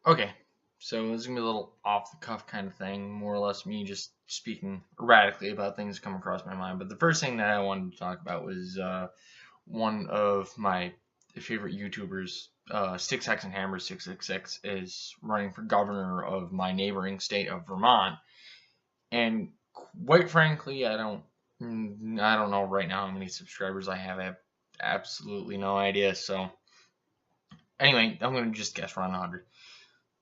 Okay, so this is gonna be a little off the cuff kind of thing, more or less me just speaking erratically about things that come across my mind. But the first thing that I wanted to talk about was one of my favorite YouTubers, Styx and Hammer 666, is running for governor of my neighboring state of Vermont, and quite frankly, I don't know right now how many subscribers I have. I have absolutely no idea. So anyway, I'm gonna just guess around 100.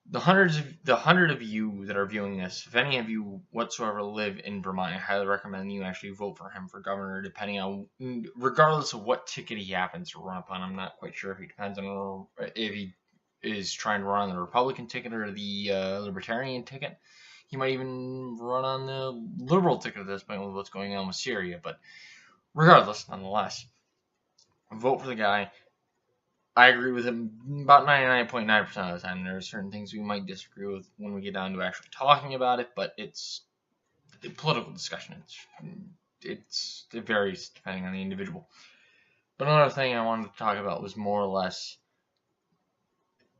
The hundred of you that are viewing this, if any of you whatsoever live in Vermont, I highly recommend you actually vote for him for governor, depending on, regardless of what ticket he happens to run up on. I'm not quite sure if he depends on if he is trying to run on the Republican ticket or the Libertarian ticket. He might even run on the Liberal ticket at this point with what's going on with Syria. But regardless, nonetheless, vote for the guy. I agree with him about 99.9% of the time. There are certain things we might disagree with when we get down to actually talking about it, but it's a political discussion. It varies depending on the individual. But another thing I wanted to talk about was more or less,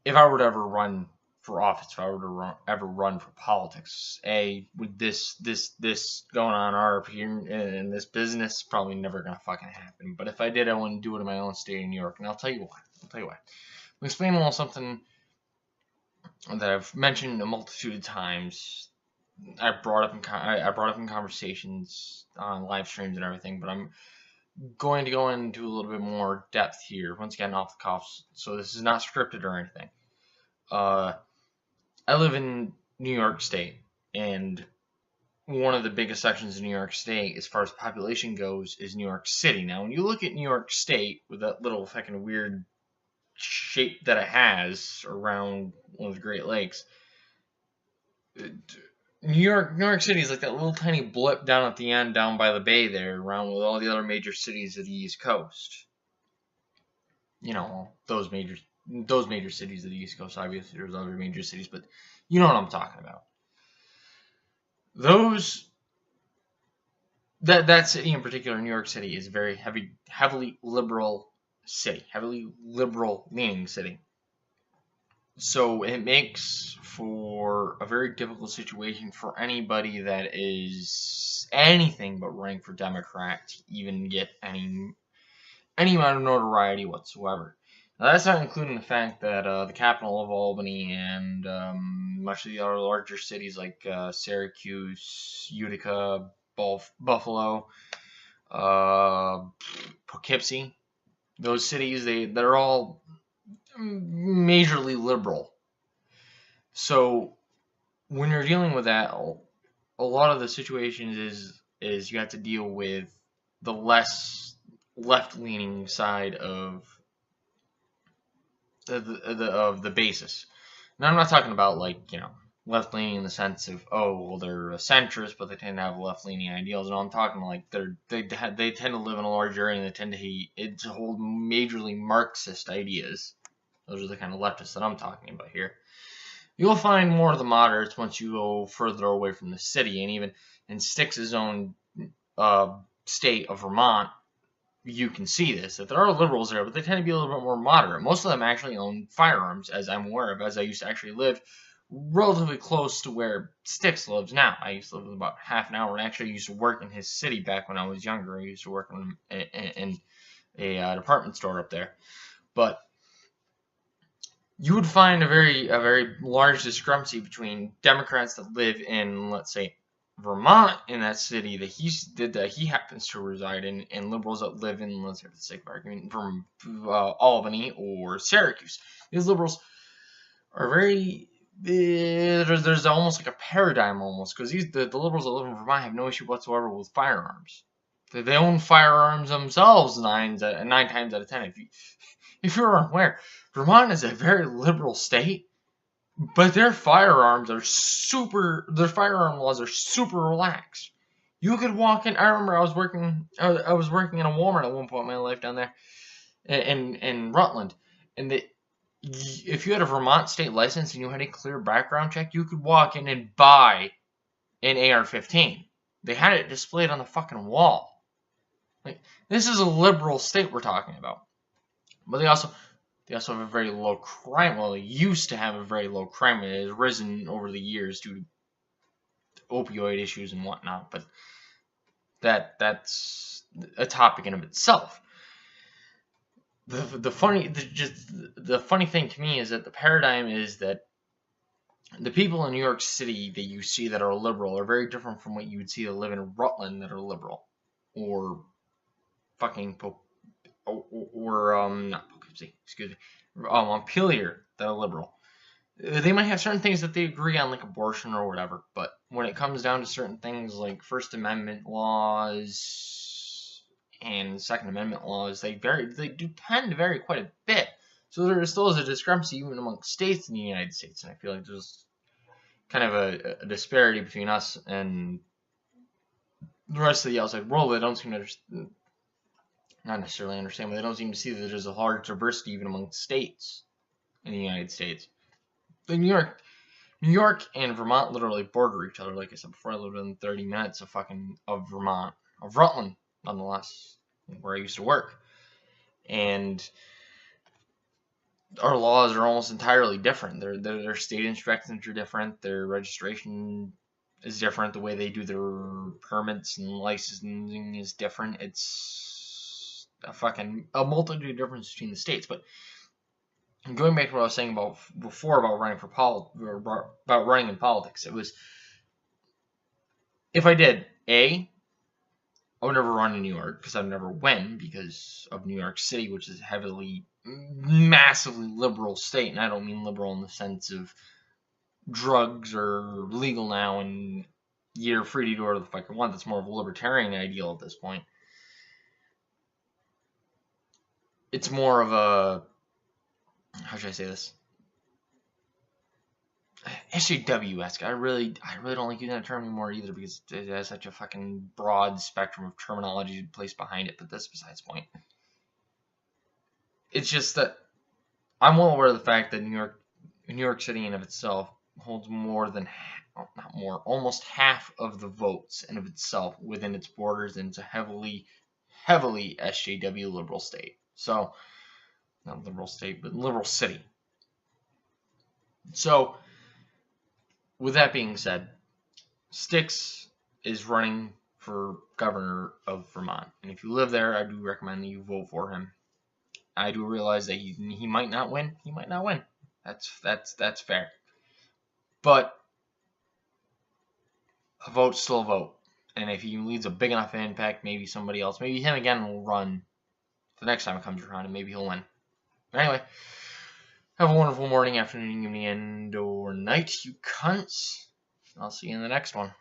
if I were to ever run for office, if I were to ever run for politics, with this going on here in this business, probably never gonna fucking happen. But if I did, I wouldn't do it in my own state of New York, and I'll tell you why. I'll explain a little something that I've mentioned a multitude of times. I brought up in conversations on live streams and everything, but I'm going to go into a little bit more depth here. Once again, off the cuff, so this is not scripted or anything. I live in New York State, and one of the biggest sections of New York State, as far as population goes, is New York City. Now, when you look at New York State with that little fucking weird shape that it has around one of the Great Lakes, New York City is like that little tiny blip down at the end, down by the bay there, around with all the other major cities of the East Coast. You know, those major cities of the East Coast. Obviously, there's other major cities, but you know what I'm talking about. That city in particular, New York City, is a very heavily liberal city, heavily liberal leaning city. So it makes for a very difficult situation for anybody that is anything but running for Democrat to even get any amount of notoriety whatsoever. Now, that's not including the fact that the capital of Albany and much of the other larger cities like Syracuse, Utica, Buffalo, Poughkeepsie, those cities, they're all majorly liberal. So when you're dealing with that, a lot of the situations is you have to deal with the less left-leaning side of the basis. Now, I'm not talking about, like, you know, left-leaning in the sense of, oh, well, they're a centrist, but they tend to have left-leaning ideals. No, I'm talking like they tend to live in a large area and they tend to hold majorly Marxist ideas. Those are the kind of leftists that I'm talking about here. You'll find more of the moderates once you go further away from the city, and even in Styx's own state of Vermont, you can see this, that there are liberals there, but they tend to be a little bit more moderate. Most of them actually own firearms, as I'm aware of, as I used to actually live relatively close to where Styx lives now. I used to live about half an hour, and actually used to work in his city back when I was younger. I used to work in a department store up there. But you would find a very large discrepancy between Democrats that live in, let's say, Vermont, in that city that he happens to reside in, and liberals that live in, let's say, for the sake of argument, from Albany or Syracuse. These liberals are very, there's almost like a paradigm almost, because the liberals that live in Vermont have no issue whatsoever with firearms. They own firearms themselves 9 times out of 10. If you're unaware, Vermont is a very liberal state, but their firearm laws are super relaxed. You could walk in. I remember I was working in a Walmart at one point in my life down there in Rutland, and if you had a Vermont state license and you had a clear background check, you could walk in and buy an AR-15. They had it displayed on the fucking wall. Like, this is a liberal state we're talking about. But they also, They also have a very low crime. Well, they used to have a very low crime. It has risen over the years due to opioid issues and whatnot. But that's a topic in of itself. The funny thing to me is that the paradigm is that the people in New York City that you see that are liberal are very different from what you would see that live in Rutland that are liberal, or fucking not Poughkeepsie, excuse me, Montpelier that are liberal. They might have certain things that they agree on, like abortion or whatever, but when it comes down to certain things like First Amendment laws and Second Amendment laws, they do tend to vary quite a bit. So there still is a discrepancy even amongst states in the United States, and I feel like there's kind of a disparity between us and the rest of the outside world. They don't seem to not necessarily understand, but they don't seem to see that there's a large diversity even among states in the United States. But New York and Vermont literally border each other. Like I said before, I lived within 30 minutes of Vermont, of Rutland, nonetheless, where I used to work. And our laws are almost entirely different. Their state inspections are different. Their registration is different. The way they do their permits and licensing is different. It's a multitude of differences between the states. But going back to what I was saying before about running in politics, it was, if I did, I would never run in New York because I'd never win because of New York City, which is massively liberal state, and I don't mean liberal in the sense of drugs are legal now and you're free to do whatever the fuck you want. That's more of a libertarian ideal at this point. It's more of a, how should I say this? SJW-esque. I really don't like using that term anymore either because it has such a fucking broad spectrum of terminology placed behind it, but that's besides the point. It's just that I'm well aware of the fact that New York City in of itself holds almost half of the votes in of itself within its borders, and it's a heavily SJW liberal state. So, not liberal state, but liberal city. So, with that being said, Styx is running for governor of Vermont, and if you live there, I do recommend that you vote for him. I do realize that he might not win. He might not win. That's fair. But a vote's still a vote, and if he leads a big enough impact, maybe somebody else, maybe him again, will run the next time it comes around, and maybe he'll win. But anyway, have a wonderful morning, afternoon, evening, and or night, you cunts. I'll see you in the next one.